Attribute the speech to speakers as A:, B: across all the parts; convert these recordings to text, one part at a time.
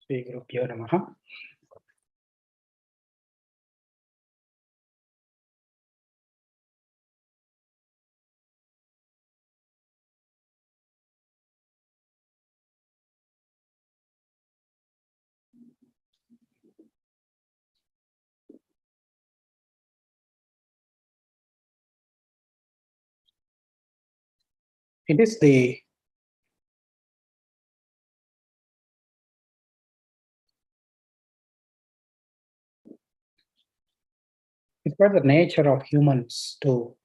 A: Sri Gurubhyo Namaha. It is the it's quite the nature of humans to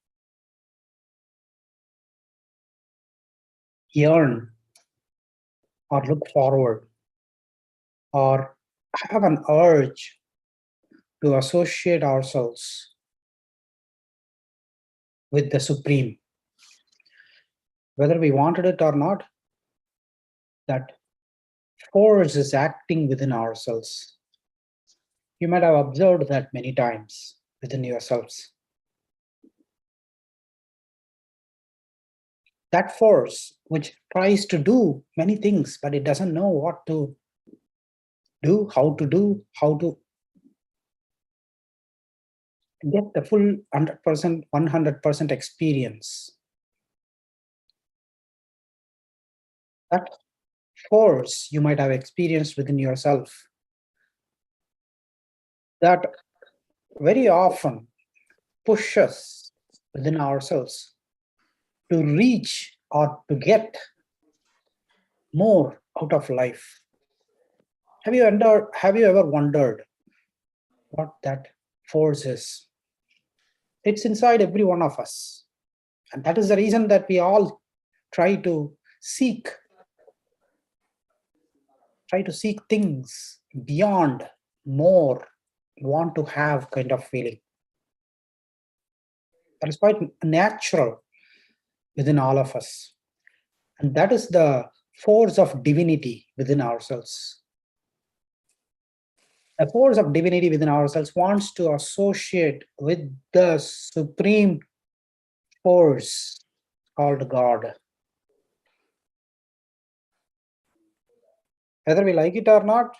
A: yearn or look forward or have an urge to associate ourselves with the Supreme. Whether we wanted it or not, that force is acting within ourselves. You might have observed that many times within yourselves. That force which tries to do many things, but it doesn't know what to do, how to get the full 100%, 100% experience. That force you might have experienced within yourself, that very often pushes within ourselves to reach or to get more out of life. Have you ever wondered what that force is? It's inside every one of us. And that is the reason that we all try to seek things beyond, more, want to have kind of feeling. That is quite natural within all of us. And that is the force of divinity within ourselves. The force of divinity within ourselves wants to associate with the supreme force called God. Whether we like it or not,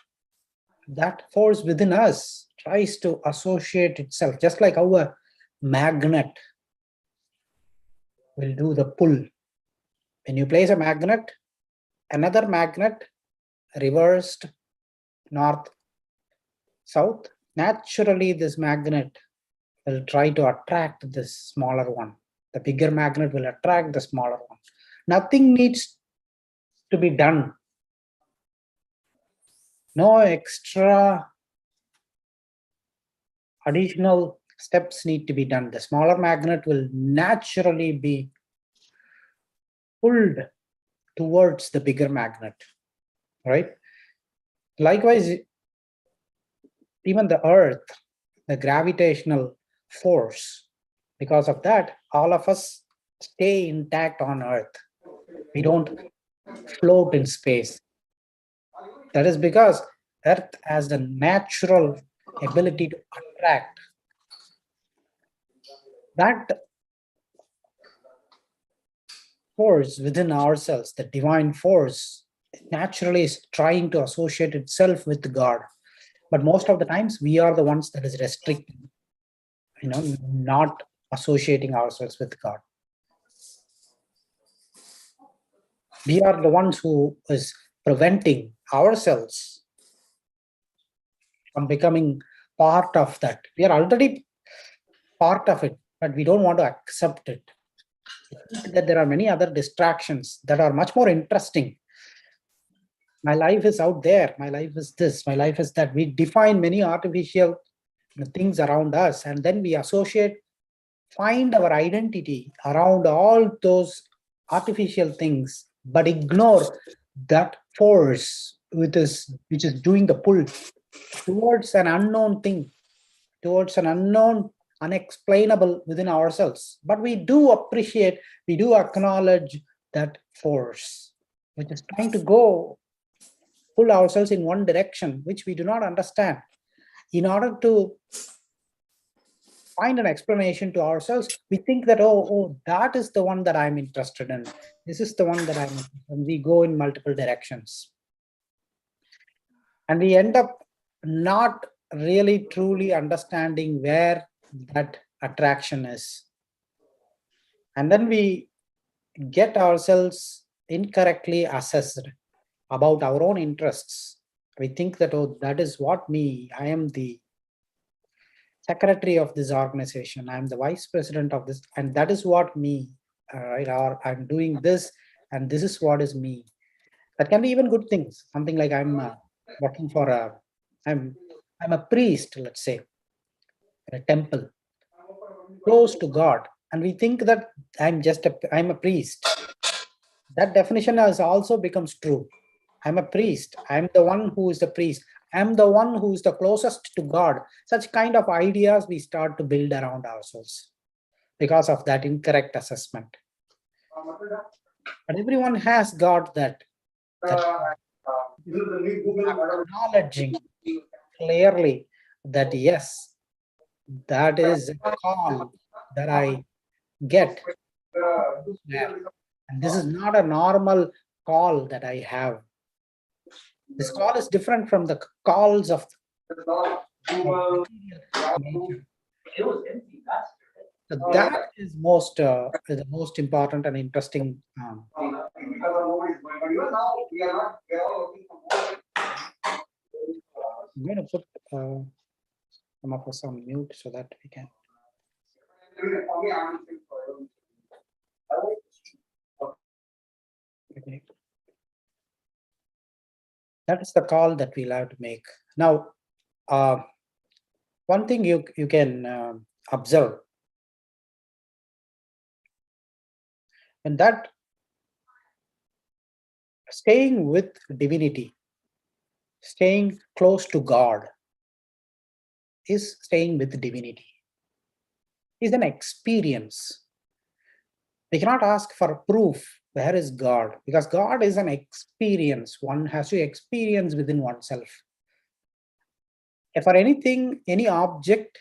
A: that force within us tries to associate itself, just like how a magnet will do the pull. When you place a magnet, another magnet, reversed, north, south, naturally this magnet will try to attract this smaller one. The bigger magnet will attract the smaller one. Nothing needs to be done. No extra additional steps need to be done. The smaller magnet will naturally be pulled towards the bigger magnet, right? Likewise, even the earth, the gravitational force, because of that, all of us stay intact on earth. We don't float in space. That is because earth has the natural ability to attract. That force within ourselves, the divine force, naturally is trying to associate itself with God. But most of the times we are the ones that is restricting, not associating ourselves with God. We are the ones who is preventing ourselves from becoming part of that. We are already part of it, but we don't want to accept it. That there are many other distractions that are much more interesting. My life is out there. My life is this. My life is that. We define many artificial things around us, and then we find our identity around all those artificial things, but ignore that force which is doing the pull towards an unknown thing, towards an unknown, unexplainable within ourselves. But we do appreciate, we do acknowledge that force which is trying to pull ourselves in one direction, which we do not understand. In order to find an explanation to ourselves, we think that, oh, that is the one that I'm interested in. This is the one that I'm interested in. We go in multiple directions. And we end up not really truly understanding where that attraction is. And then we get ourselves incorrectly assessed about our own interests. We think that, oh, that is what me, I am the secretary of this organization, I'm the vice president of this, and that is what me, right? Or I'm doing this, and this is what is me. That can be even good things. Something like I'm working for I'm I'm a priest, let's say, in a temple close to God, and we think that I'm a priest. That definition has also becomes true. I'm a priest. I'm the one who is the priest. I'm the one who is the closest to God. Such kind of ideas we start to build around ourselves because of that incorrect assessment. But everyone has got that acknowledging clearly that yes, that is a call that I get there. And this is not a normal call that I have. This call is different from the calls of material nature. So that is the most important and interesting. I'm going to put some of us on mute so that we can. Okay. That is the call that we'll have to make. Now, one thing you can observe, and that staying with divinity, staying close to God, is staying with divinity, is an experience. We cannot ask for proof. Where is God? Because God is an experience. One has to experience within oneself. If for anything, any object,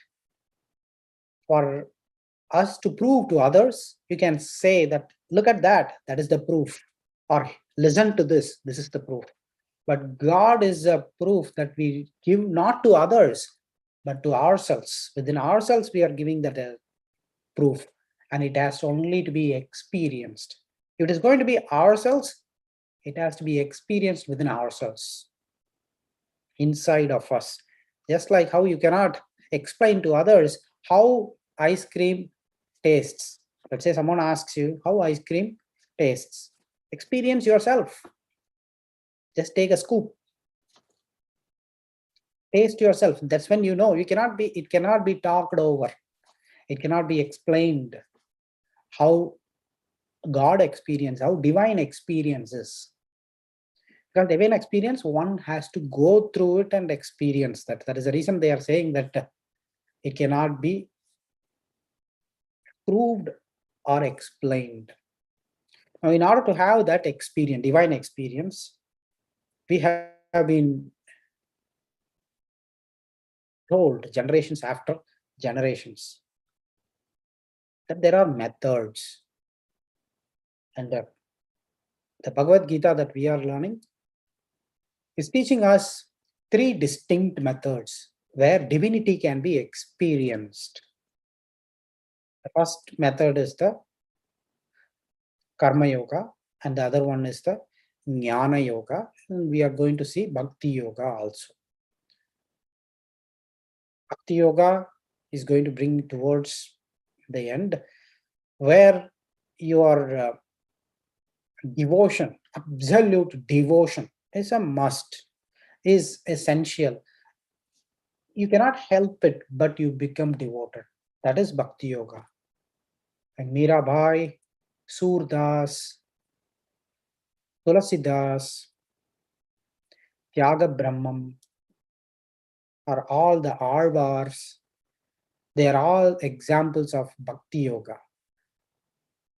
A: for us to prove to others, you can say that, look at that, that is the proof. Or listen to this, this is the proof. But God is a proof that we give not to others, but to ourselves. Within ourselves, we are giving that proof, and it has only to be experienced. If it is going to be ourselves, it has to be experienced within ourselves, inside of us. Just like how you cannot explain to others how ice cream tastes. Let's say someone asks you how ice cream tastes. Experience yourself. Just take a scoop. Taste yourself. That's when you know. It cannot be talked over. It cannot be explained how God experience, how divine experience is. Because divine experience, one has to go through it and experience that. That is the reason they are saying that it cannot be proved or explained. Now, in order to have that experience, divine experience, we have been told generations after generations that there are methods. And the Bhagwad Gita that we are learning is teaching us three distinct methods where divinity can be experienced. The first method is the Karma Yoga, and the other one is the Jnana Yoga. And we are going to see Bhakti Yoga also. Bhakti Yoga is going to bring towards the end, where your devotion, absolute devotion, is a must, is essential. You cannot help it, but you become devoted. That is Bhakti Yoga. And Mirabai, Surdas, Tulasidas, Tyaga Brahmam are all the Alvars. They are all examples of Bhakti Yoga.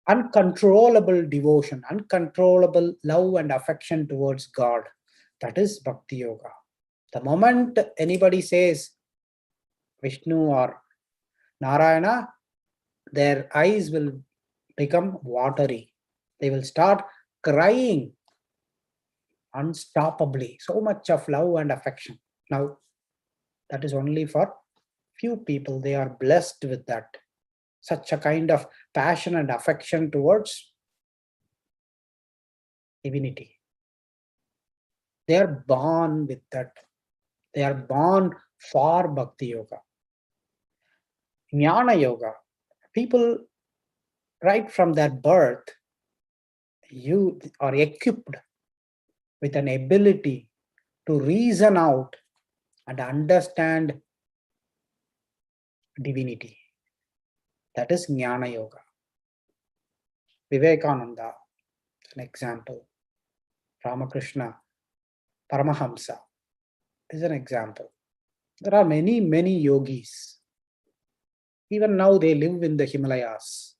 A: Uncontrollable devotion, uncontrollable love and affection towards God. That is Bhakti Yoga. The moment anybody says Vishnu or Narayana, their eyes will become watery. They will start crying unstoppably, so much of love and affection. Now, that is only for few people. They are blessed with that. Such a kind of passion and affection towards divinity. They are born with that. They are born for Bhakti Yoga. Jnana Yoga. People, right from their birth, you are equipped with an ability to reason out and understand divinity. That is Jnana Yoga. Vivekananda, an example. Ramakrishna, Paramahamsa is an example. There are many, many yogis. Even now they live in the Himalayas.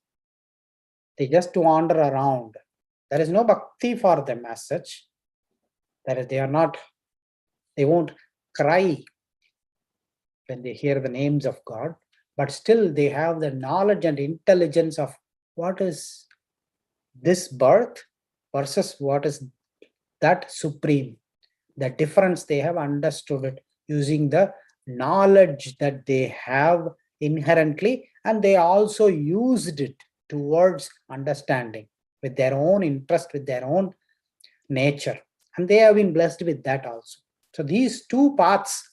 A: They just wander around. There is no bhakti for them as such. They won't cry when they hear the names of God, but still they have the knowledge and intelligence of what is this birth versus what is that supreme. The difference, they have understood it using the knowledge that they have inherently, and they also used it towards understanding with their own interest, with their own nature, and they have been blessed with that also. So these two paths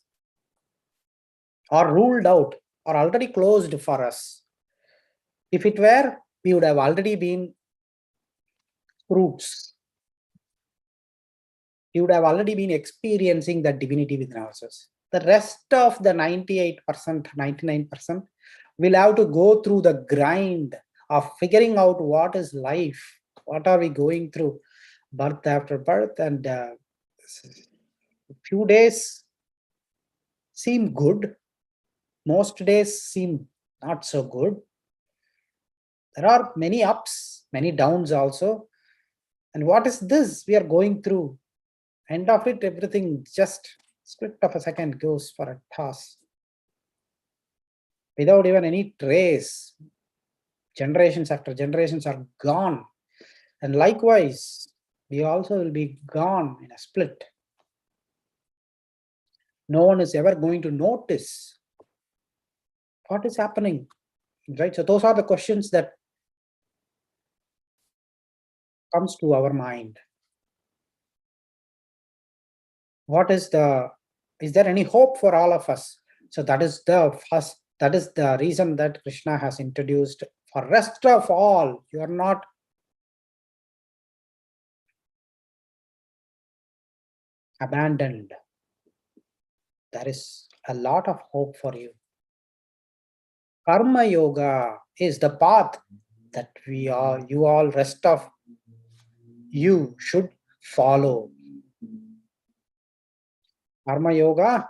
A: are ruled out or already closed for us. If it were, we would have already been fruits. We would have already been experiencing that divinity within ourselves. The rest of the 98%, 99% will have to go through the grind of figuring out what is life, what are we going through, birth after birth, and few days seem good, most days seem not so good. There are many ups, many downs also. And what is this we are going through? End of it, everything just split of a second goes for a toss. Without even any trace, generations after generations are gone. And likewise, we also will be gone in a split. No one is ever going to notice what is happening, right? So those are the questions that comes to our mind. Is there any hope for all of us? So that is the reason that Krishna has introduced. For rest of all, you are not abandoned. There is a lot of hope for you. Karma Yoga is the path that you all rest of you should follow. Karma Yoga,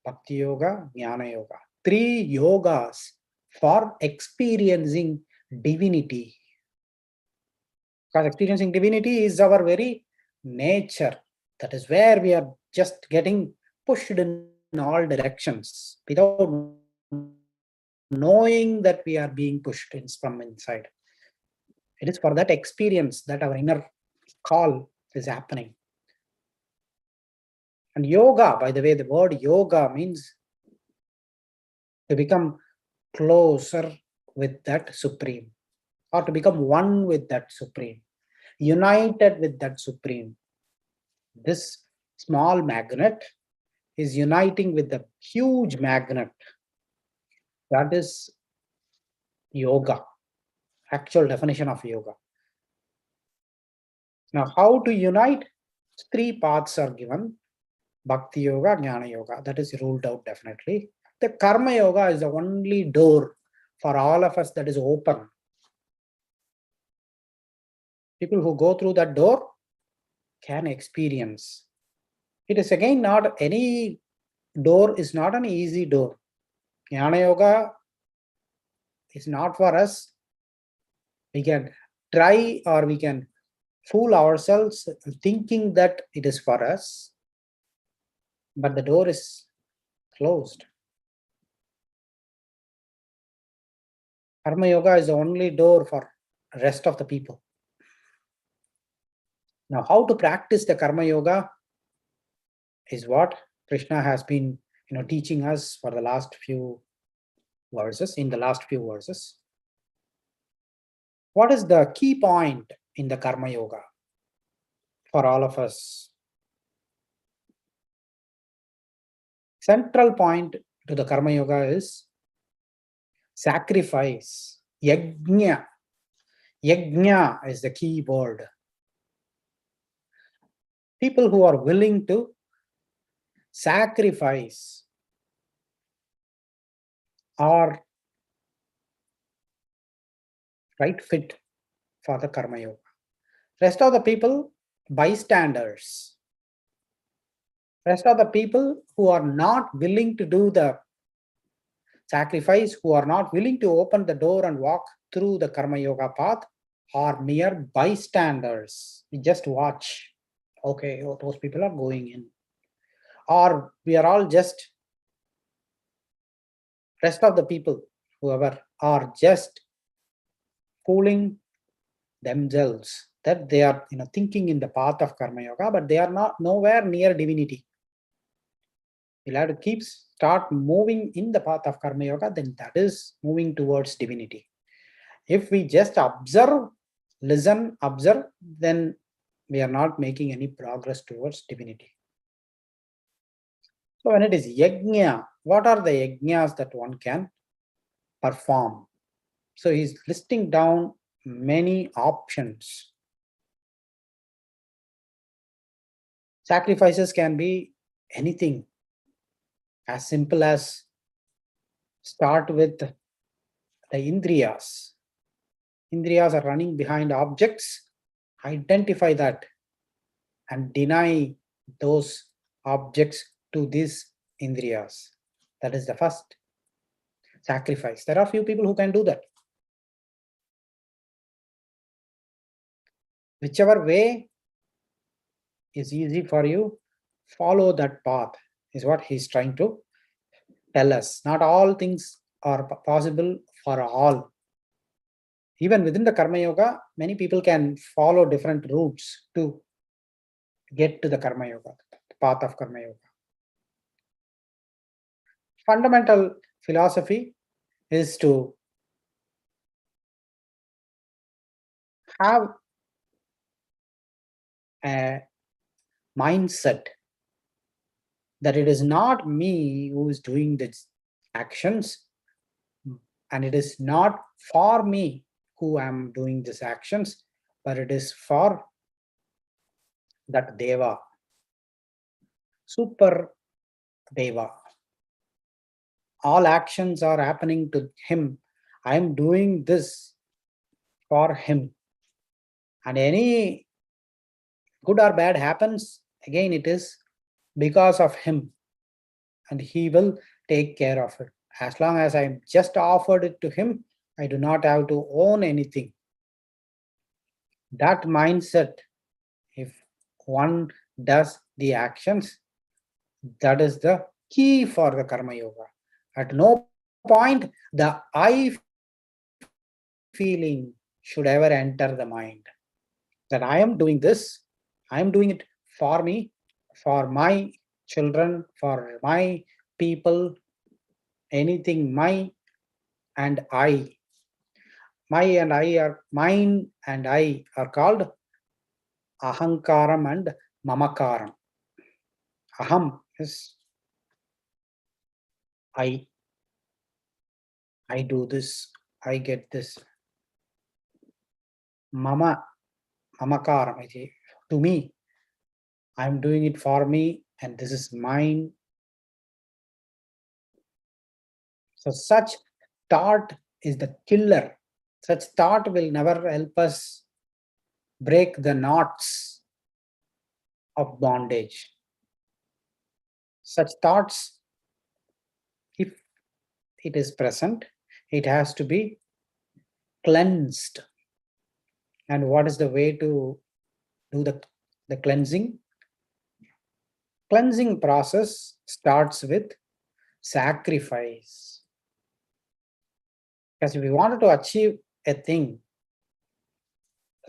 A: Bhakti Yoga, Jnana Yoga. 3 yogas for experiencing divinity. Because experiencing divinity is our very nature. That is where we are just getting pushed in all directions without knowing that we are being pushed in from inside. It is for that experience that our inner call is happening. And yoga, by the way, the word yoga means to become closer with that supreme, or to become one with that supreme, united with that supreme. This small magnet is uniting with the huge magnet. That is yoga, actual definition of yoga. Now, how to unite? 3 paths are given. Bhakti Yoga, Jnana Yoga. That is ruled out definitely. The Karma Yoga is the only door for all of us that is open. People who go through that door can experience. It is again not any door is not an easy door. Jnana Yoga is not for us. We can try or we can fool ourselves thinking that it is for us, but the door is closed. Karma Yoga is the only door for rest of the people. Now, how to practice the Karma Yoga is what Krishna has been teaching us for the last few verses, in the last few verses. What is the key point in the Karma Yoga for all of us? Central point to the Karma Yoga is sacrifice. Yajna. Yajna is the key word. People who are willing to sacrifice are right fit for the Karma Yoga. Rest of the people, bystanders. Rest of the people who are not willing to do the sacrifice, who are not willing to open the door and walk through the Karma Yoga path, are mere bystanders. We just watch. Okay, oh, those people are going in. Or we are all just, rest of the people, whoever, are just fooling themselves that they are thinking in the path of Karma Yoga, but they are not nowhere near divinity. We'll have to start moving in the path of Karma Yoga, then that is moving towards divinity. If we just observe, listen, observe, then we are not making any progress towards divinity. So when it is yajna, what are the yajnas that one can perform? So he's listing down many options. Sacrifices can be anything, as simple as start with the indriyas. Indriyas are running behind objects. Identify that and deny those objects to these indriyas. That is the first sacrifice. There are few people who can do that. Whichever way is easy for you, follow that path, is what he's trying to tell us. Not all things are possible for all. Even within the Karma Yoga, many people can follow different routes to get to the Karma Yoga, the path of Karma Yoga. Fundamental philosophy is to have a mindset that it is not me who is doing these actions, and it is not for me who am doing these actions, but it is for that Deva, super Deva. All actions are happening to him. I am doing this for him. And any good or bad happens, again it is because of him. And he will take care of it. As long as I just offered it to him, I do not have to own anything. That mindset, if one does the actions, that is the key for the Karma Yoga. At no point the I feeling should ever enter the mind. That I am doing this, I am doing it for me, for my children, for my people, anything, my and I. My and I are, mine and I are called ahankaram and mamakaram. Aham is I do this, I get this. Mama, mamakaram, to me, I'm doing it for me and this is mine. So such thought is the killer. Such thought will never help us break the knots of bondage. Such thoughts, if it is present, it has to be cleansed. And what is the way to do the cleansing? Cleansing process starts with sacrifice. Because if we wanted to achieve a thing,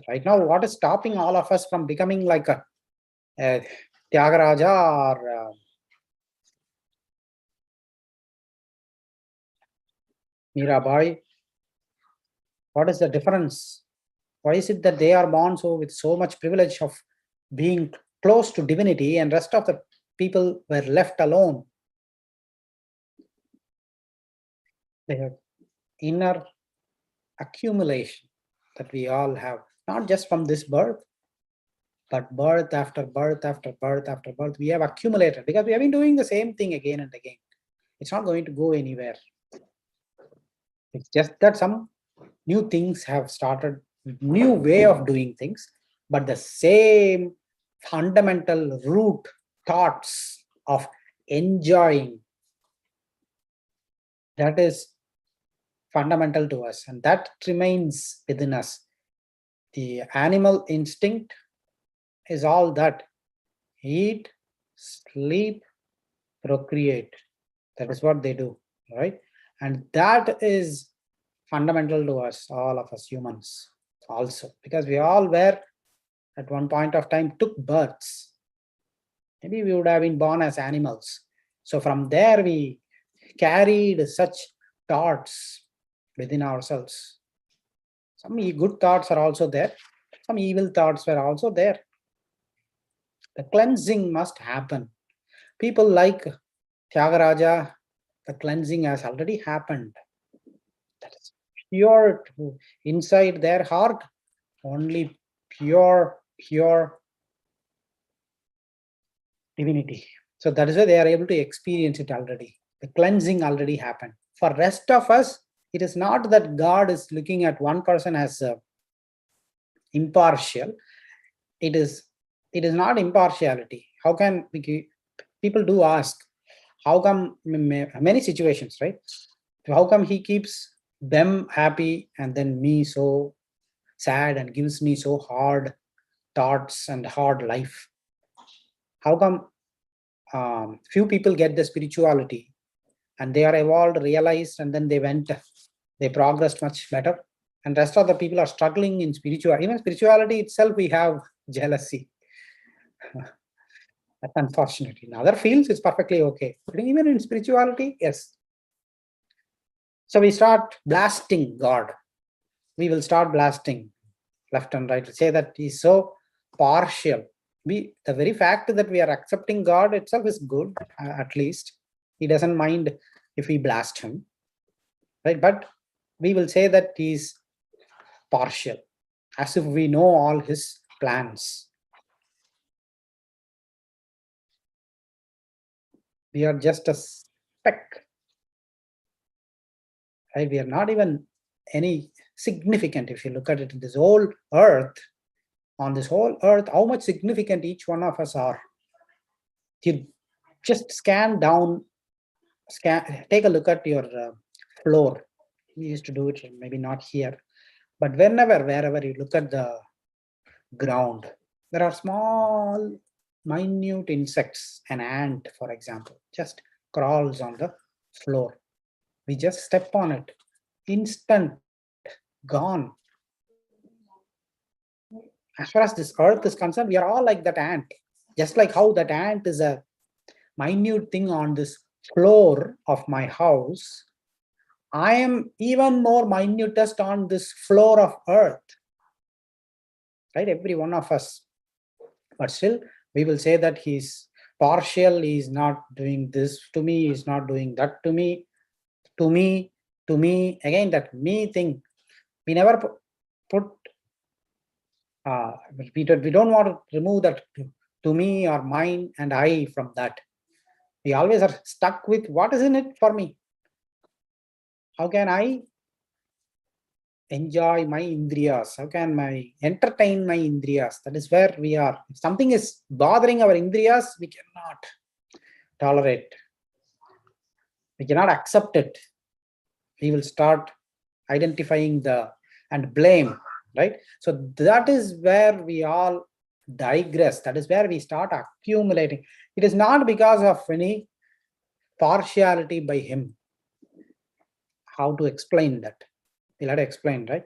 A: Right now, what is stopping all of us from becoming like a Tyagaraja or Mirabai? What is the difference? Why is it that they are born so with so much privilege of being close to divinity, and rest of the people were left alone? They have inner accumulation that we all have, not just from this birth, but birth after birth after birth after birth. We have accumulated because we have been doing the same thing again and again. It's not going to go anywhere. It's just that some new things have started, new way of doing things, but the same fundamental root thoughts of enjoying, that is fundamental to us, and that remains within us. The animal instinct is all that: eat, sleep, procreate. That is what they do, right? And that is fundamental to us, all of us humans also, because we all were at one point of time took births. Maybe we would have been born as animals. So from there we carried such thoughts within ourselves. Some good thoughts are also there. Some evil thoughts were also there. The cleansing must happen. People like Tyagaraja, the cleansing has already happened. That is pure inside their heart, only pure divinity. So that is why they are able to experience it already. The cleansing already happened. For rest of us, it is not that God is looking at one person as impartial. It is not impartiality. How can people do ask, how come many situations, right? How come he keeps them happy and then me so sad and gives me so hard thoughts and hard life? How come few people get the spirituality and they are evolved, realized, and then they progressed much better, and rest of the people are struggling in even spirituality itself, we have jealousy. That's unfortunately. In other fields, it's perfectly okay. But even in spirituality, yes. So we start blasting God. We will start blasting left and right to say that he's so partial. The very fact that we are accepting God itself is good, at least. He doesn't mind if we blast him, right? But we will say that he's partial, as if we know all his plans. We are just a speck, right? We are not even any significant. If you look at it, in this whole earth, on this whole earth, how much significant each one of us are. You just take a look at your floor. We used to do it, maybe not here, but wherever you look at the ground, there are small, minute insects. An ant, for example, just crawls on the floor. We just step on it, instant, gone. As far as this earth is concerned, we are all like that ant. Just like how that ant is a minute thing on this floor of my house, I am even more minutest on this floor of earth, right? Every one of us. But still, we will say that he's partial, he's not doing this to me, he's not doing that to me, to me, to me. Again, that me thing, we never put, we don't want to remove that to me or mine and I from that. We always are stuck with what is in it for me. How can I enjoy my indriyas? How can I entertain my indriyas? That is where we are. If something is bothering our indriyas, we cannot tolerate. We cannot accept it. We will start identifying and blame, right? So that is where we all digress. That is where we start accumulating. It is not because of any partiality by him. How to explain that? We'll have to explain, right?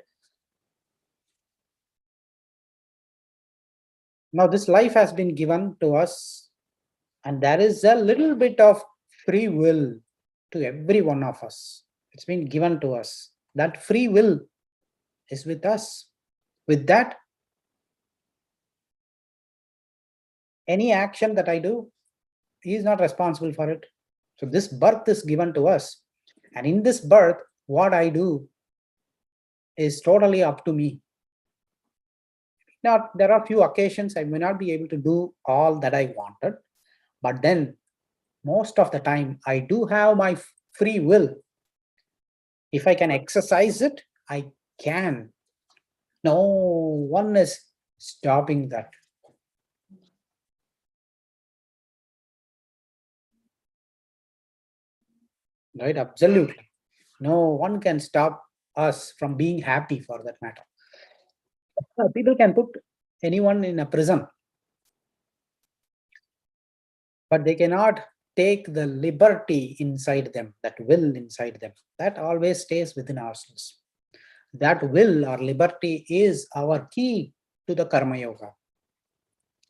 A: Now, this life has been given to us, and there is a little bit of free will to every one of us. It's been given to us. That free will is with us. With that, any action that I do, he is not responsible for it. So this birth is given to us. And in this birth, what I do is totally up to me. Now, there are few occasions I may not be able to do all that I wanted, but then most of the time I do have my free will. If I can exercise it, I can. No one is stopping that. Right? Absolutely. No one can stop us from being happy for that matter. People can put anyone in a prison, but they cannot take the liberty inside them, that will inside them. That always stays within ourselves. That will or liberty is our key to the Karma Yoga.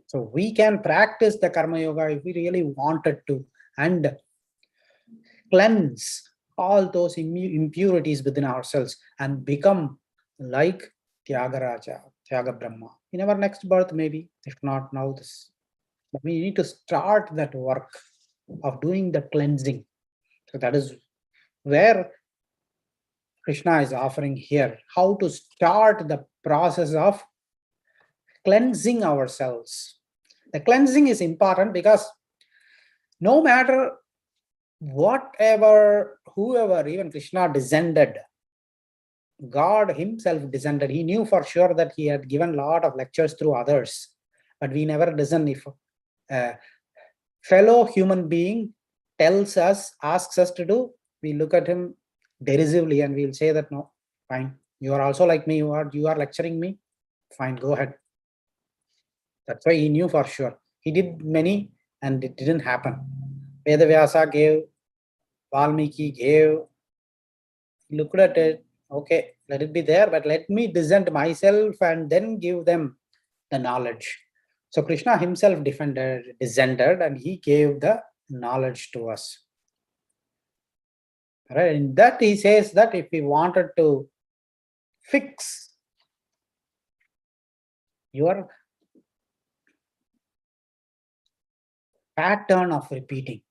A: So we can practice the Karma Yoga if we really wanted to and cleanse all those impurities within ourselves and become like Tyagaraja, Tyaga Brahma. In our next birth, maybe, if not now, this. But we need to start that work of doing the cleansing. So that is where Krishna is offering here how to start the process of cleansing ourselves. The cleansing is important because no matter whatever, whoever, even Krishna descended, God himself descended. He knew for sure that he had given a lot of lectures through others, but we never listen. If a fellow human being tells us, asks us to do, we look at him derisively and we'll say that no, fine. You are also like me. You are lecturing me. Fine, go ahead. That's why he knew for sure. He did many and it didn't happen. Vedavyasa gave, Valmiki gave, he looked at it, okay, let it be there, but let me descend myself and then give them the knowledge. So Krishna himself descended and he gave the knowledge to us. Right? In that he says that if we wanted to fix your pattern of repeating,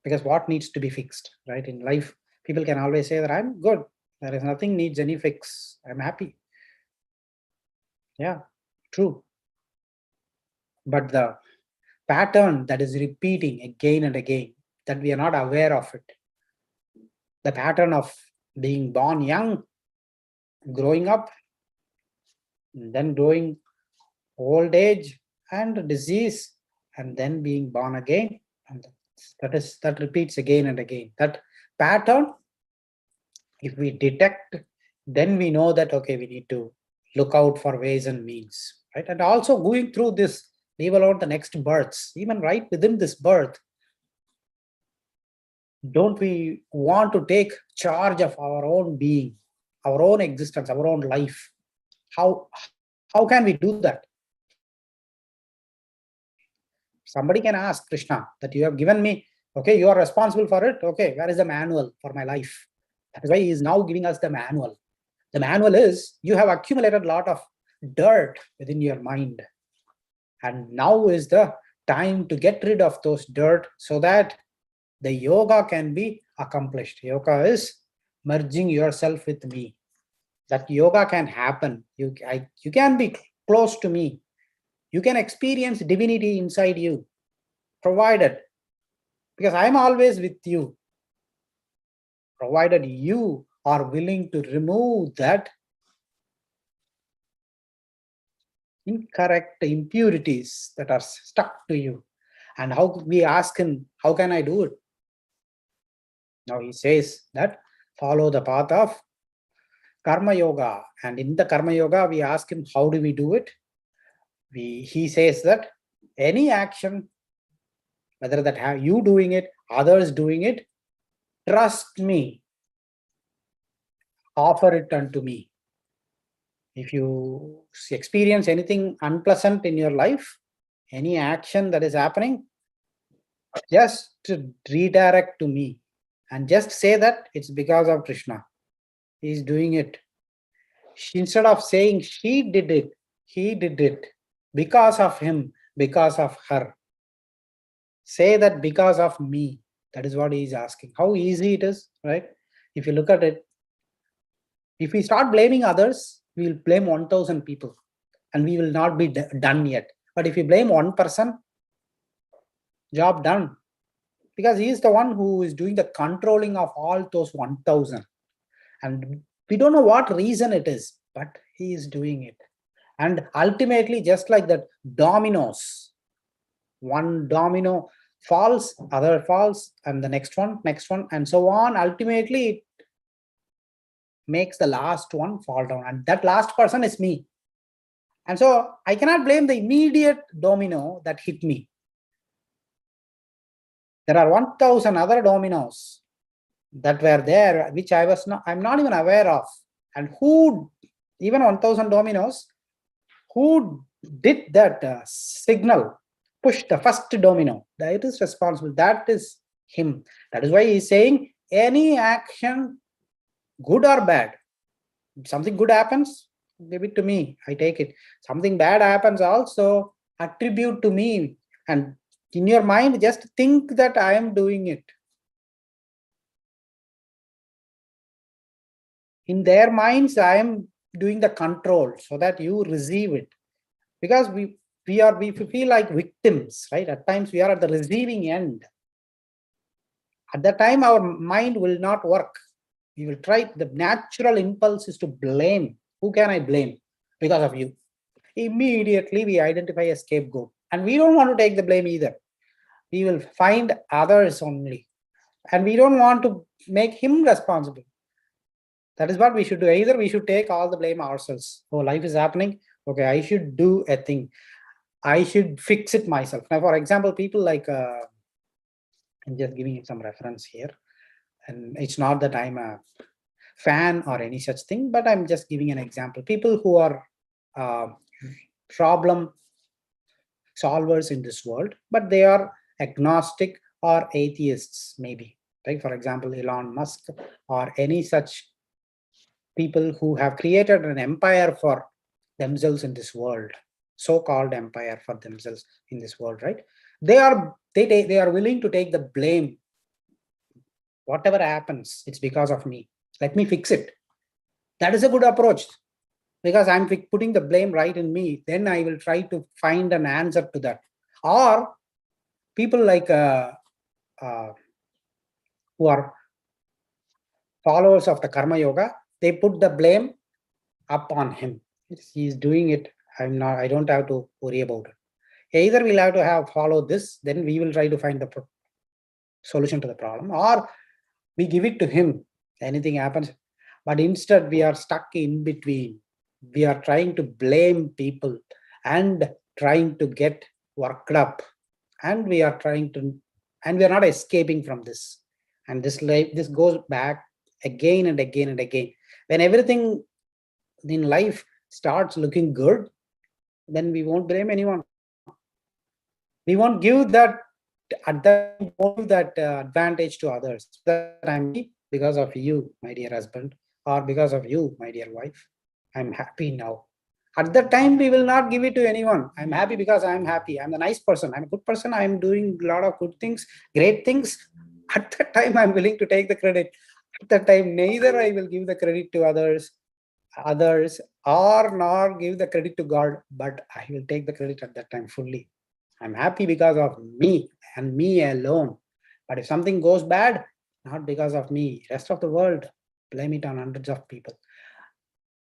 A: because what needs to be fixed, right? In life, people can always say that I'm good. There is nothing needs any fix. I'm happy. Yeah, true. But the pattern that is repeating again and again, that we are not aware of it, the pattern of being born young, growing up, then growing old age and disease, and then being born again, and that repeats again and again. That pattern, if we detect, then we know that okay, we need to look out for ways and means, right? And also going through this, leave alone the next births, even right within this birth, don't we want to take charge of our own being, our own existence, our own life? How can we do that? Somebody can ask Krishna that you have given me, okay, you are responsible for it. Okay, where is the manual for my life? That is why he is now giving us the manual. The manual is you have accumulated a lot of dirt within your mind. And now is the time to get rid of those dirt so that the yoga can be accomplished. Yoga is merging yourself with me. That yoga can happen. You can be close to me. You can experience divinity inside you, provided, because I'm always with you, provided you are willing to remove that incorrect impurities that are stuck to you. And how we ask him, how can I do it? Now he says that follow the path of Karma Yoga. And in the Karma Yoga, we ask him, how do we do it? He says that any action, whether that have you doing it, others doing it, trust me, offer it unto me. If you experience anything unpleasant in your life, Any action that is happening, just to redirect to me and just say that it's because of Krishna. He's doing it. Instead of saying she did it, he did it, because of him, because of her. Say that because of me. That is what he is asking. How easy it is, right? If you look at it, if we start blaming others, we will blame 1,000 people and we will not be done yet. But if you blame one person, job done. Because he is the one who is doing the controlling of all those 1,000. And we don't know what reason it is, but he is doing it. And ultimately, just like that dominoes, one domino falls, other falls, and the next one, and so on. Ultimately, it makes the last one fall down. And that last person is me. And so I cannot blame the immediate domino that hit me. There are 1,000 other dominoes that were there, which I'm not even aware of. And who, even 1,000 dominoes, who did that signal, push the first domino? That is responsible. That is him. That is why he's saying any action, good or bad, something good happens, give it to me. I take it. Something bad happens also, attribute to me. And in your mind, just think that I am doing it. In their minds, I am doing the control so that you receive it. Because we feel like victims, right? At times we are at the receiving end. At that time, our mind will not work. We will try. The natural impulse is to blame. Who can I blame? Because of you. Immediately we identify a scapegoat. And we don't want to take the blame either. We will find others only. And we don't want to make him responsible. That is what we should do. Either we should take all the blame ourselves. Oh, life is happening. Okay, I should do a thing. I should fix it myself. Now, for example, people like, I'm just giving you some reference here. And it's not that I'm a fan or any such thing, but I'm just giving an example. People who are problem solvers in this world, but they are agnostic or atheists, maybe. Right? For example, Elon Musk or any such people who have created an empire for themselves in this world, so-called empire for themselves in this world, right? They are willing to take the blame. Whatever happens, it's because of me. Let me fix it. That is a good approach, because I'm putting the blame right in me. Then I will try to find an answer to that. Or people like who are followers of the karma yoga, they put the blame up on him. He's doing it. I don't have to worry about it. Either we'll have to follow this, then we will try to find the solution to the problem, or we give it to him. Anything happens. But instead, we are stuck in between. We are trying to blame people and trying to get worked up. And we are not escaping from this. And this goes back again and again and again. When everything in life starts looking good, then we won't blame anyone. We won't give that advantage to others. That I'm because of you, my dear husband, or because of you, my dear wife. I'm happy now. At that time, we will not give it to anyone. I'm happy because I'm happy. I'm a nice person. I'm a good person. I'm doing a lot of good things, great things. At that time, I'm willing to take the credit. At that time, neither I will give the credit to others, or nor give the credit to God, but I will take the credit at that time fully. I'm happy because of me and me alone. But if something goes bad, not because of me, rest of the world, blame it on hundreds of people.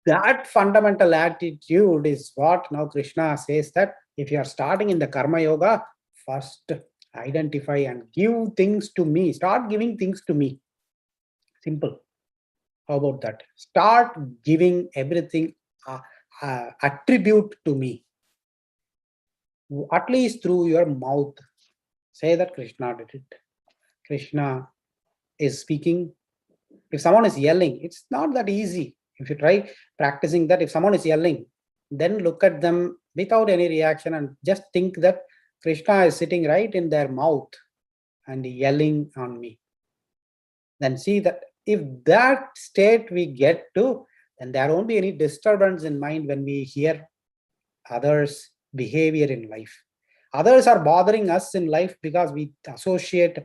A: That fundamental attitude is what now Krishna says, that if you are starting in the karma yoga, first identify and give things to me. Start giving things to me. Simple. How about that? Start giving everything attribute to me. At least through your mouth. Say that Krishna did it. Krishna is speaking. If someone is yelling, it's not that easy. If you try practicing that, if someone is yelling, then look at them without any reaction and just think that Krishna is sitting right in their mouth and yelling on me. Then see that if that state we get to, then there won't be any disturbance in mind when we hear others' behavior in life. Others are bothering us in life because we associate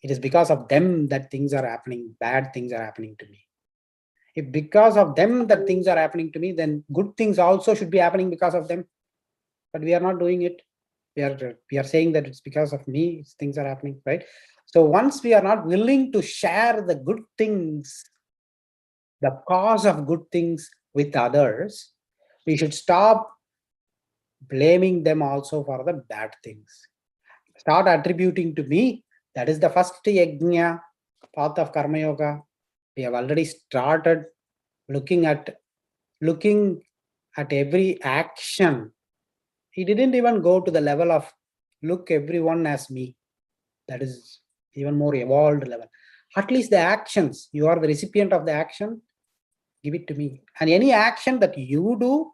A: it is because of them that things are happening, bad things are happening to me. If because of them that things are happening to me, then good things also should be happening because of them. But we are not doing it. We are saying that it's because of me, things are happening, right? So once we are not willing to share the good things, the cause of good things with others, we should stop blaming them also for the bad things. Start attributing to me. That is the first yajna, path of karma yoga. We have already started looking at every action. He didn't even go to the level of look everyone as me. That is even more evolved level. At least the actions, you are the recipient of the action, give it to me. And any action that you do,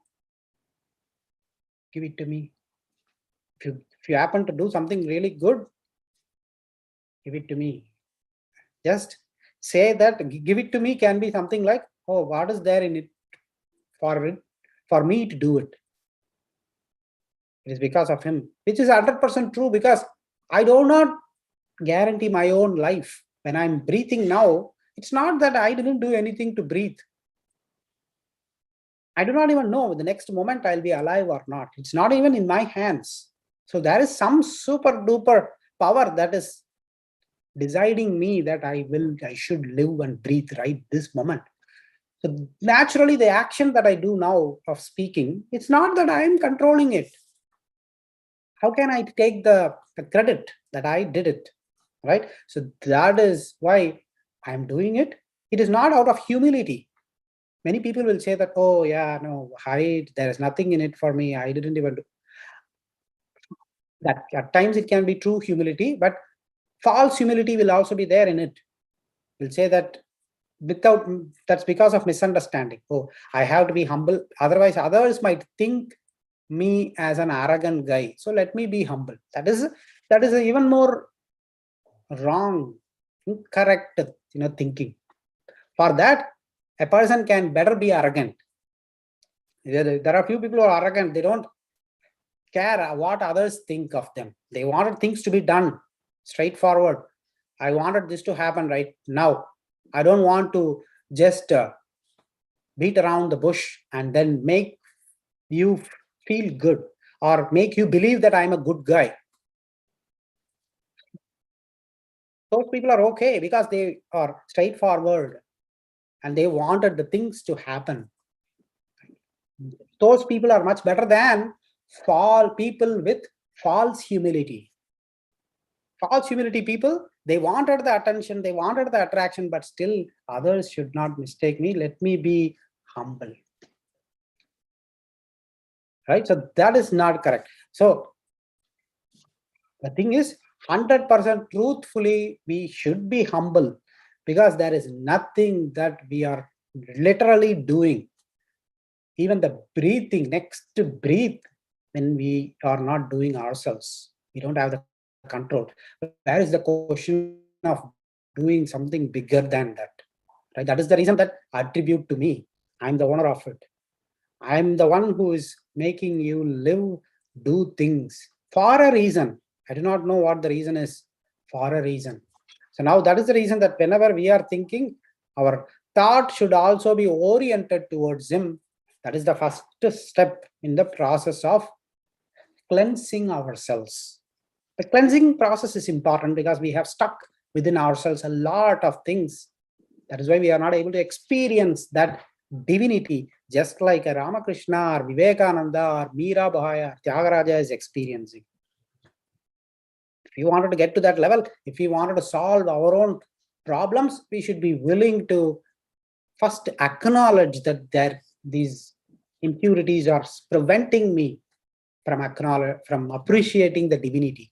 A: give it to me. If you happen to do something really good, give it to me. Just say that give it to me can be something like, oh, what is there in it for me to do it? It is because of him, which is 100% true, because I do not guarantee my own life. When I'm breathing now, it's not that I didn't do anything to breathe. I do not even know the next moment I'll be alive or not. It's not even in my hands. So there is some super duper power that is deciding me that I should live and breathe right this moment. So naturally, the action that I do now of speaking, it's not that I am controlling it. How can I take the credit that I did it? Right? So that is why I'm doing it. It is not out of humility. Many people will say that, oh yeah, no, there is nothing in it for me. I didn't even do that. At times it can be true humility, but false humility will also be there in it. Will say that that's because of misunderstanding. Oh, I have to be humble. Otherwise, others might think me as an arrogant guy. So let me be humble. That is even more wrong, incorrect, thinking. For that, a person can better be arrogant. There are few people who are arrogant. They don't care what others think of them. They wanted things to be done straightforward. I wanted this to happen right now. I don't want to just beat around the bush and then make you feel good or make you believe that I'm a good guy. Those people are okay because they are straightforward and they wanted the things to happen. Those people are much better than people with false humility. False humility people, they wanted the attention, they wanted the attraction, but still others should not mistake me. Let me be humble. Right? So that is not correct. So the thing is, 100% truthfully, we should be humble, because there is nothing that we are literally doing. Even the breathing, next to breathe, when we are not doing ourselves, we don't have the control. There is the question of doing something bigger than that. Right? That is the reason that attribute to me. I'm the owner of it. I'm the one who is making you live, do things for a reason. I do not know what the reason is, for a reason. So now that is the reason that whenever we are thinking, our thought should also be oriented towards him. That is the first step in the process of cleansing ourselves. The cleansing process is important because we have stuck within ourselves a lot of things. That is why we are not able to experience that divinity, just like a Ramakrishna or Vivekananda or Mirabai or Tyagaraja is experiencing. If we wanted to get to that level, if we wanted to solve our own problems, we should be willing to first acknowledge that these impurities are preventing me from appreciating the divinity,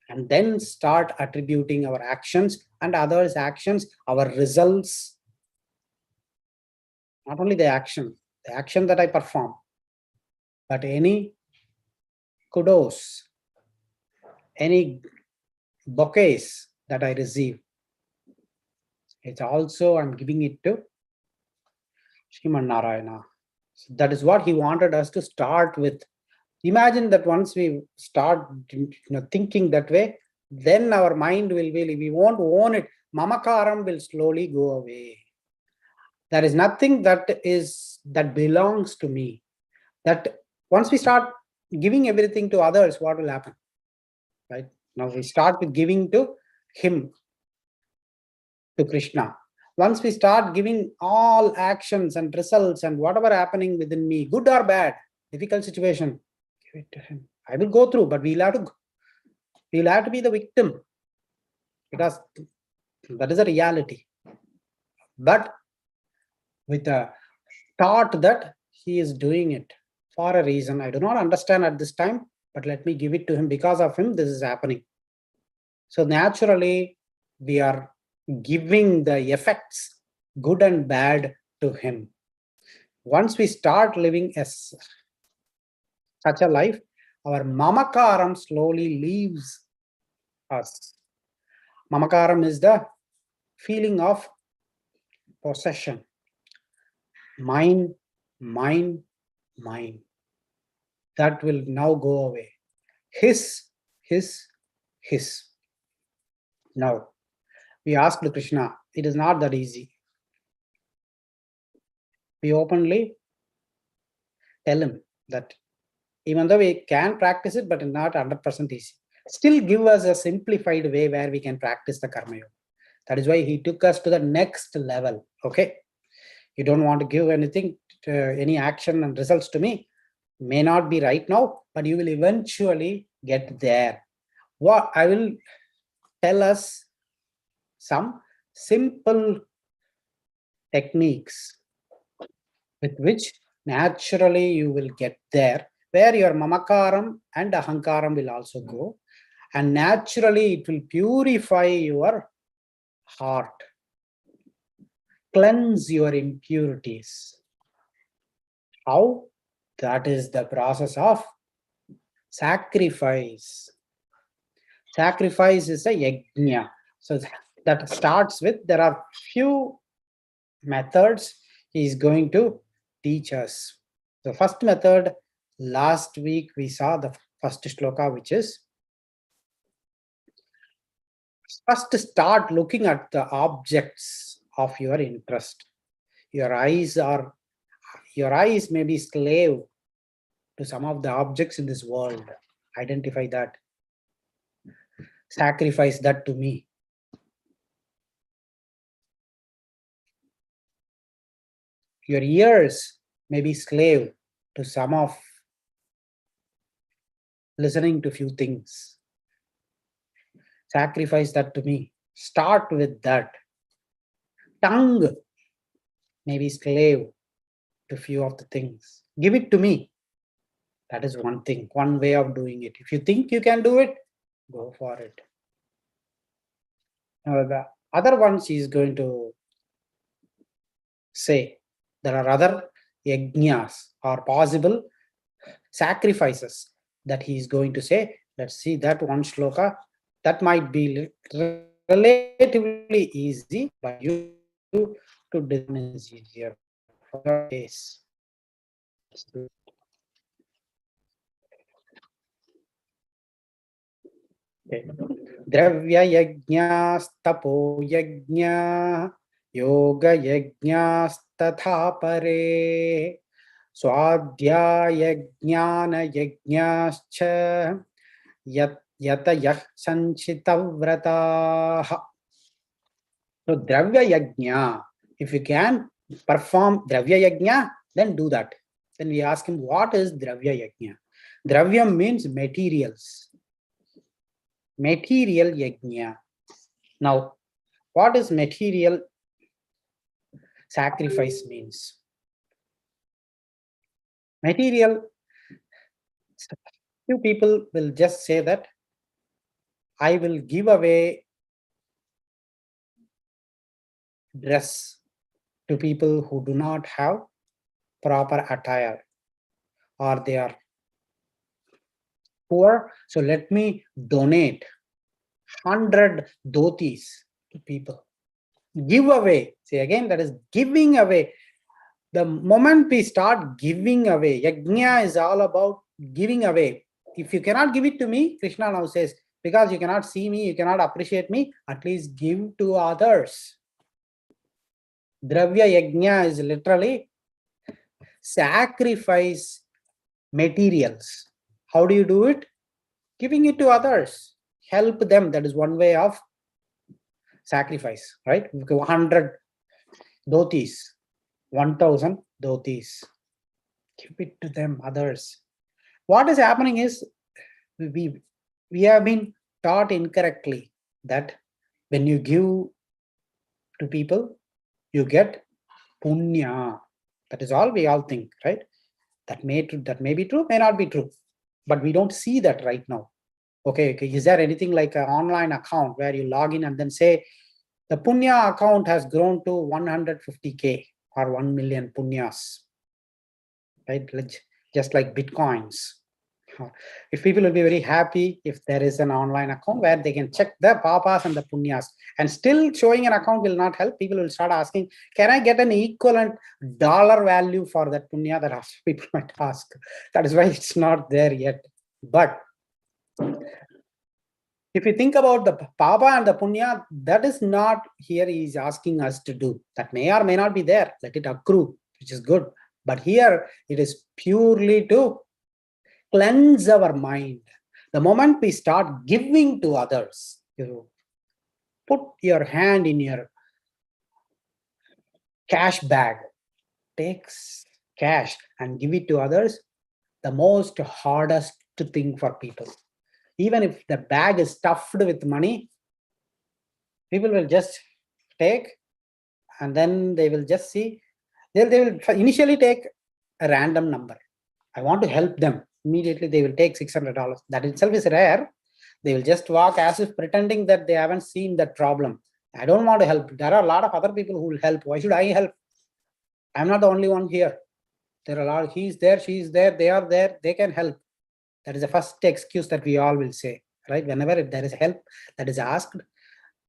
A: and then start attributing our actions and others' actions, our results. Not only the action that I perform, but any kudos, any bouquets that I receive, it's also I'm giving it to Sriman Narayana. So that is what he wanted us to start with. Imagine that once we start thinking that way, then our mind will be, we won't own it. Mamakaram will slowly go away. There is nothing that belongs to me. That once we start giving everything to others, what will happen? Right? Now we start with giving to him, to Krishna. Once we start giving all actions and results and whatever happening within me, good or bad, difficult situation, give it to him. I will go through, but we'll have to be the victim, because that is a reality. But with a thought that he is doing it for a reason. I do not understand at this time, but let me give it to him. Because of him, this is happening. So naturally, we are giving the effects, good and bad, to him. Once we start living as such a life, our mamakaram slowly leaves us. Mamakaram is the feeling of possession. Mine, mine, mine. That will now go away. His, his, his. Now, we asked Krishna, it is not that easy. We openly tell him that even though we can practice it, but not 100% easy. Still give us a simplified way where we can practice the karma yoga. That is why he took us to the next level. Okay, you don't want to give anything, any action and results to me. May not be right now, but you will eventually get there. What I will tell us some simple techniques with which naturally you will get there, where your mamakaram and ahankaram will also go, and naturally it will purify your heart, cleanse your impurities. How? That is the process of sacrifice. Sacrifice is a yajna. So that starts with, there are few methods he is going to teach us. The first method, last week we saw the first shloka, which is first start looking at the objects of your interest. Your eyes may be slave to some of the objects in this world. Identify that. Sacrifice that to me. Your ears may be slave to some of listening to few things. Sacrifice that to me. Start with that. Tongue may be slave to few of the things. Give it to me. That is one thing, one way of doing it. If you think you can do it, go for it. Now, the other ones he is going to say, there are other yajnas or possible sacrifices that he is going to say. Let's see that one shloka. That might be relatively easy, but you to discern is easier for your case. Dravya yajnastapo yajna yoga yajnastatha pare swadhyaya jnana yajnascha yatayah sanchitavrataha. So dravya yajna, if you can perform dravya yajna, then do that. Then we ask him, what is dravya yajna? Dravya means materials. Material yajna. Now, what is material sacrifice means? Material, few people will just say that I will give away dress to people who do not have proper attire, or they are poor, so let me donate 100 dhotis to people. Give away. See, again, that is giving away. The moment we start giving away, yajna is all about giving away. If you cannot give it to me, Krishna now says, because you cannot see me, you cannot appreciate me, at least give to others. Dravya yajna is literally sacrifice materials. How do you do it? Giving it to others. Help them. That is one way of sacrifice, right? 100 dhotis, 1000 dhotis. Give it to them, others. What is happening is we have been taught incorrectly that when you give to people, you get punya. That is all we all think, right? That may be true, may not be true, but we don't see that right now. Okay, is there anything like an online account where you log in and then say the punya account has grown to 150k or 1 million punyas, right? Just like bitcoins. If people will be very happy if there is an online account where they can check the papas and the punyas, and still showing an account will not help. People will start asking, can I get an equivalent dollar value for that punya? That people might ask. That is why it's not there yet. But if you think about the papa and the punya, that is not here he is asking us to do. That may or may not be there. Let it accrue, which is good. But here it is purely to cleanse our mind. The moment we start giving to others, you put your hand in your cash bag, takes cash and give it to others, the most hardest thing for people. Even if the bag is stuffed with money, people will just take, and then they will just see, they will initially take a random number. I want to help them. Immediately they will take $600. That itself is rare. They will just walk as if pretending that they haven't seen that problem. I don't want to help. There are a lot of other people who will help. Why should I help? I'm not the only one here. There are a lot. He's there, she's there, they are there, they can help. That is the first excuse that we all will say, right? Whenever there is help that is asked,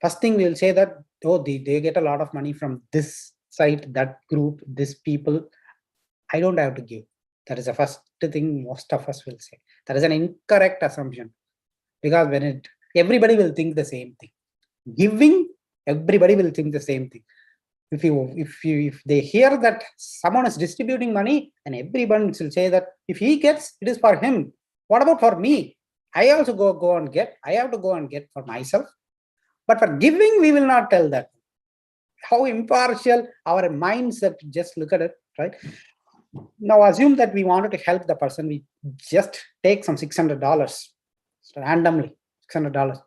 A: first thing we will say that, oh, they get a lot of money from this site, that group, this people. I don't have to give. That is the first thing most of us will say. That is an incorrect assumption, because when everybody will think the same thing. Giving, everybody will think the same thing. If they hear that someone is distributing money, and everyone will say that if he gets, it is for him. What about for me? I also go and get. I have to go and get for myself. But for giving, we will not tell that. How impartial our mindset. Just look at it, right? Now assume that we wanted to help the person. We just take some $600 randomly, $600.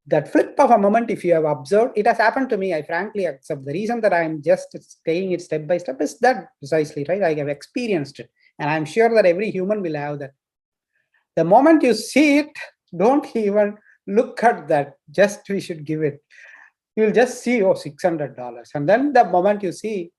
A: That flip of a moment, if you have observed, it has happened to me. I frankly accept. The reason that I'm just saying it step by step is that precisely, right? I have experienced it, and I'm sure that every human will have that. The moment you see it, don't even look at that. Just we should give it. You'll just see, oh, $600. And then the moment you see,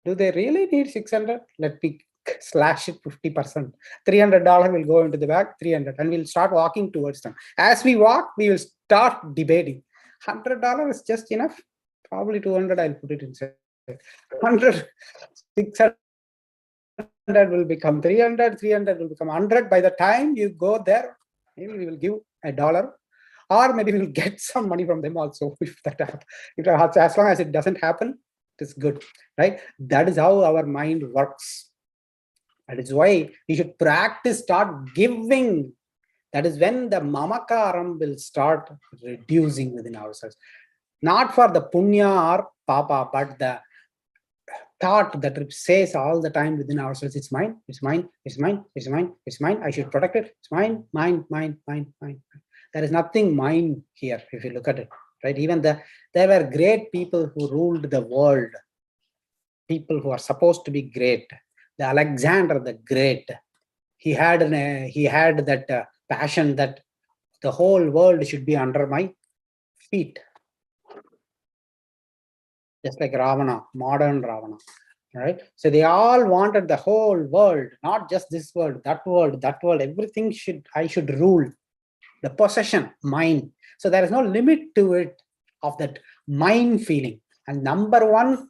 A: do they really need 600? Let me slash it 50%. $300 will go into the bag, 300, and we'll start walking towards them. As we walk, we will start debating. $100 is just enough. Probably 200, I'll put it inside. 100, 600 will become 300, 300 will become 100. By the time you go there, maybe we will give $1, or maybe we'll get some money from them also. If that happens, as long as it doesn't happen, it's good, right? That is how our mind works. That is why we should practice, start giving. That is when the mamakaram will start reducing within ourselves. Not for the punya or papa, but the thought that says all the time within ourselves, it's mine, it's mine, it's mine, it's mine, it's mine, I should protect it, it's mine, mine, mine, mine, mine. There is nothing mine here, if you look at it, right? Even there were great people who ruled the world, people who are supposed to be great. The Alexander the Great, he had that passion that the whole world should be under my feet. Just like Ravana, modern Ravana. right? So they all wanted the whole world, not just this world, that world, that world. Everything I should rule. The possession, mine. So there is no limit to it of that mine feeling. And number one,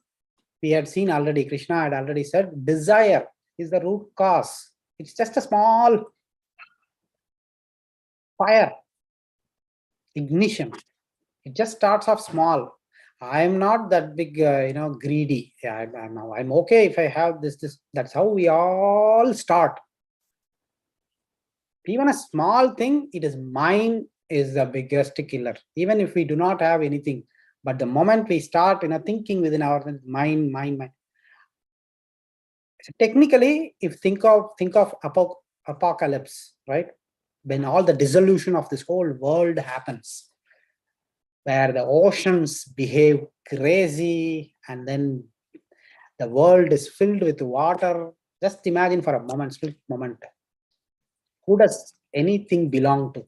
A: we had seen already, Krishna had already said, desire is the root cause. It's just a small fire, ignition. It just starts off small. I'm not that big, greedy. Yeah, I'm okay if I have this. That's how we all start. Even a small thing, it is mine is the biggest killer. Even if we do not have anything, but the moment we start, thinking within our mind. So technically, if think of apocalypse, right? When all the dissolution of this whole world happens, where the oceans behave crazy and then the world is filled with water. Just imagine for a moment, split moment. Who does anything belong to?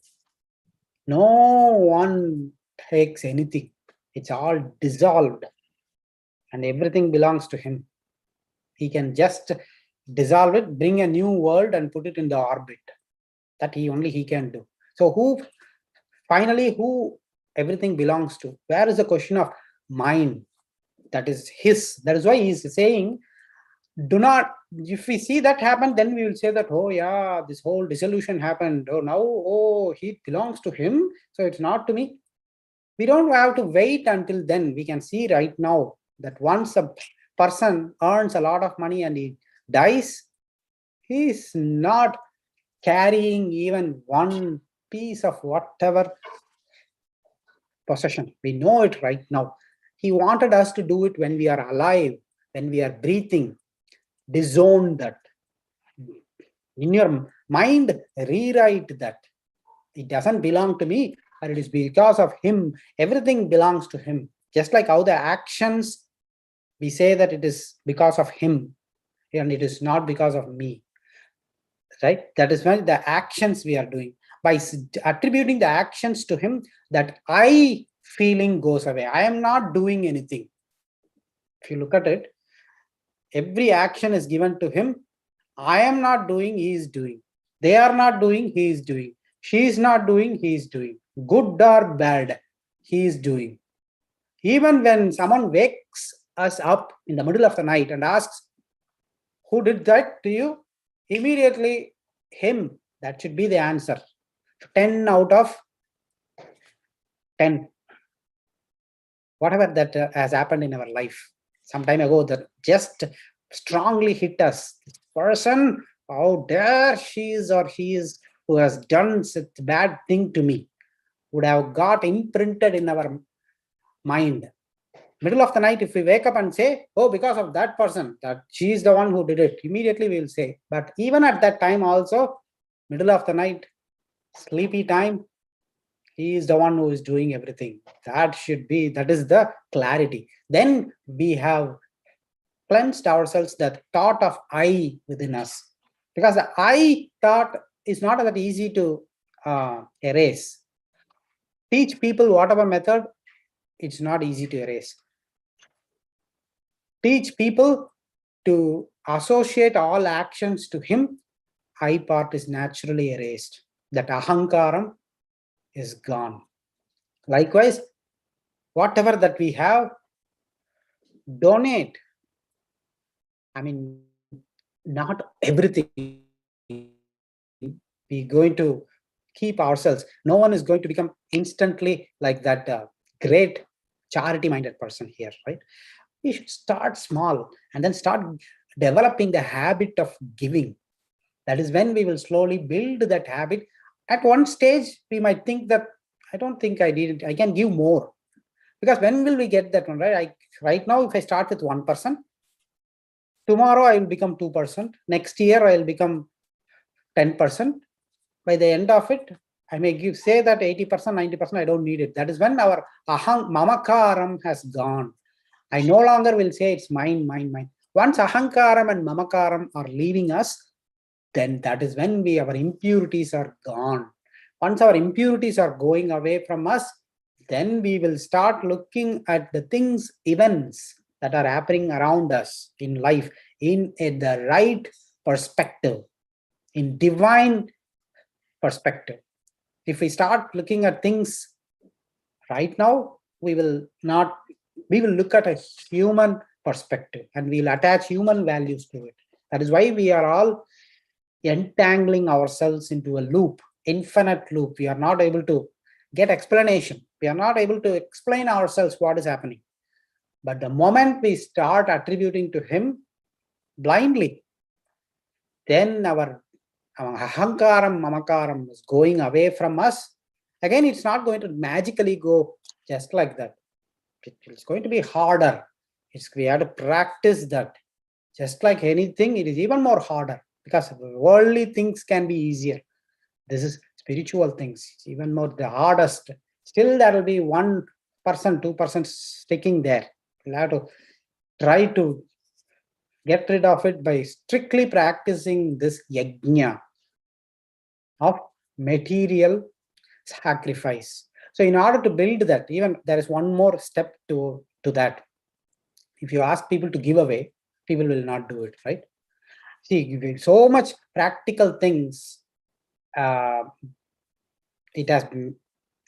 A: No one takes anything. It's all dissolved and everything belongs to him. He can just dissolve it, bring a new world and put it in the orbit. That only he can do. So who everything belongs to? Where is the question of mind? That is his. That is why he's saying, do not, if we see that happen, then we will say that, oh yeah, this whole dissolution happened. Oh, now, oh, he belongs to him, so it's not to me. We don't have to wait until then. We can see right now that once a person earns a lot of money and he dies, he is not carrying even one piece of whatever possession. We know it right now. He wanted us to do it when we are alive, when we are breathing. Disown that. In your mind, rewrite that. It doesn't belong to me, but it is because of him. Everything belongs to him. Just like how the actions, we say that it is because of him and it is not because of me. Right? That is why the actions we are doing. By attributing the actions to him, that I feeling goes away. I am not doing anything. If you look at it, every action is given to him. I am not doing, he is doing. They are not doing, he is doing. She is not doing, he is doing. Good or bad, he is doing. Even when someone wakes us up in the middle of the night and asks, who did that to you? Immediately, him. That should be the answer. 10 out of 10. Whatever that has happened in our life some time ago that just strongly hit us. This person, how dare she is or he is who has done such bad thing to me, would have got imprinted in our mind. Middle of the night, if we wake up and say, oh, because of that person, that she is the one who did it, immediately we will say. But even at that time also, middle of the night, sleepy time, he is the one who is doing everything. That is the clarity. Then we have cleansed ourselves that thought of I within us. Because the I thought is not that easy to erase. Teach people whatever method, it's not easy to erase. Teach people to associate all actions to him, I part is naturally erased. That ahankaram is gone. Likewise, whatever that we have, donate. I mean, not everything. We're going to keep ourselves. No one is going to become instantly like that great charity-minded person here, right? We should start small and then start developing the habit of giving. That is when we will slowly build that habit. At one stage, we might think that I don't think I did it. I can give more. Because when will we get that one, right? Right now, if I start with 1%, tomorrow I will become 2%. Next year, I will become 10%. By the end of it, I may say that 80%, 90%, I don't need it. That is when our mamakaram has gone. I no longer will say it's mine, mine, mine. Once ahankaram and mamakaram are leaving us, then that is when our impurities are gone. Once our impurities are going away from us, then we will start looking at the things, events, that are happening around us in life in the right perspective, in divine perspective. If we start looking at things right now, we will look at a human perspective and we'll attach human values to it. That is why we are all entangling ourselves into a loop, infinite loop. We are not able to get explanation. We are not able to explain ourselves what is happening. But the moment we start attributing to him blindly, then our ahankaram, mamakaram is going away from us. Again, it's not going to magically go just like that. It's going to be harder. We have to practice that. Just like anything, it is even more harder because worldly things can be easier. This is spiritual things, even more the hardest. Still, there will be 1%, 2% sticking there. We'll have to try to get rid of it by strictly practicing this yajna of material sacrifice. So in order to build that, even there is one more step to that. If you ask people to give away, people will not do it, right? See, so much practical things. It has been,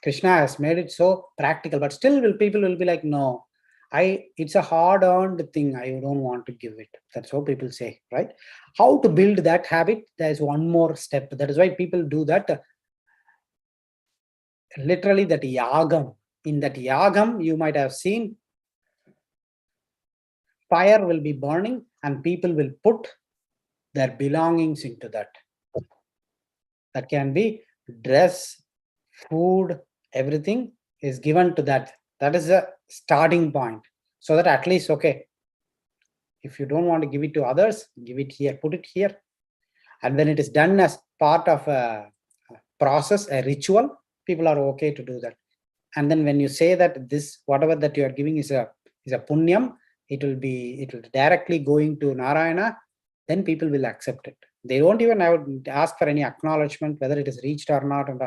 A: Krishna has made it so practical, but still people will be like, no, it's a hard-earned thing. I don't want to give it. That's what people say, right? How to build that habit? There's one more step. That is why people do that. Literally, that yagam. In that yagam, you might have seen fire will be burning and people will put their belongings into that. That can be dress, food, everything is given to that. That is a starting point. So that at least, okay, if you don't want to give it to others, give it here, put it here. And when it is done as part of a process, a ritual, people are okay to do that. And then when you say that this, whatever that you are giving is a punyam, it will directly going to Narayana, then people will accept it. They won't even ask for any acknowledgement whether it is reached or not. And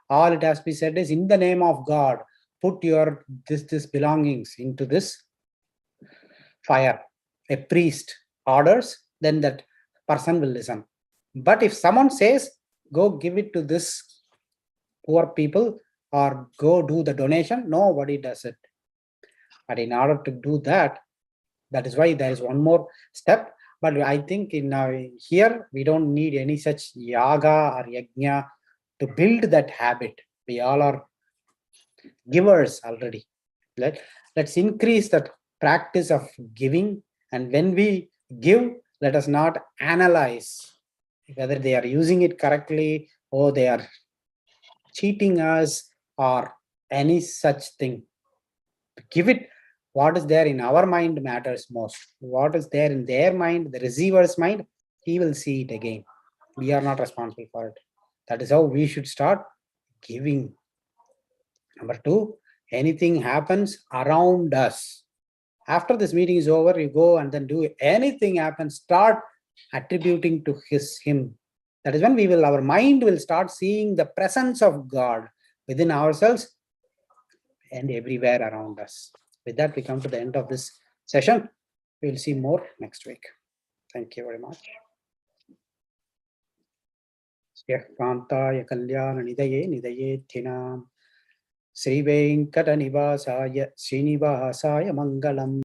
A: all it has to be said is, in the name of God, put your this belongings into this fire. A priest orders, then that person will listen. But if someone says, go give it to this poor people or go do the donation, nobody does it. But in order to do that, that is why there is one more step. But I think here we don't need any such yaga or yajna to build that habit. We all are givers already. Let's increase that practice of giving. And when we give, let us not analyze whether they are using it correctly or they are cheating us or any such thing. Give it. What is there in our mind matters most. What is there in their mind, the receiver's mind, he will see it again. We are not responsible for it. That is how we should start giving. Number two, anything happens around us. After this meeting is over, you go and then do anything happens, start attributing to him. That is when our mind will start seeing the presence of God within ourselves and everywhere around us. With that, we come to the end of this session. We will see more next week. Thank you very much. Kantaya Kalyana Nidaye Thinam Sri Venkata Nivasaya Srinivasaya Mangalam.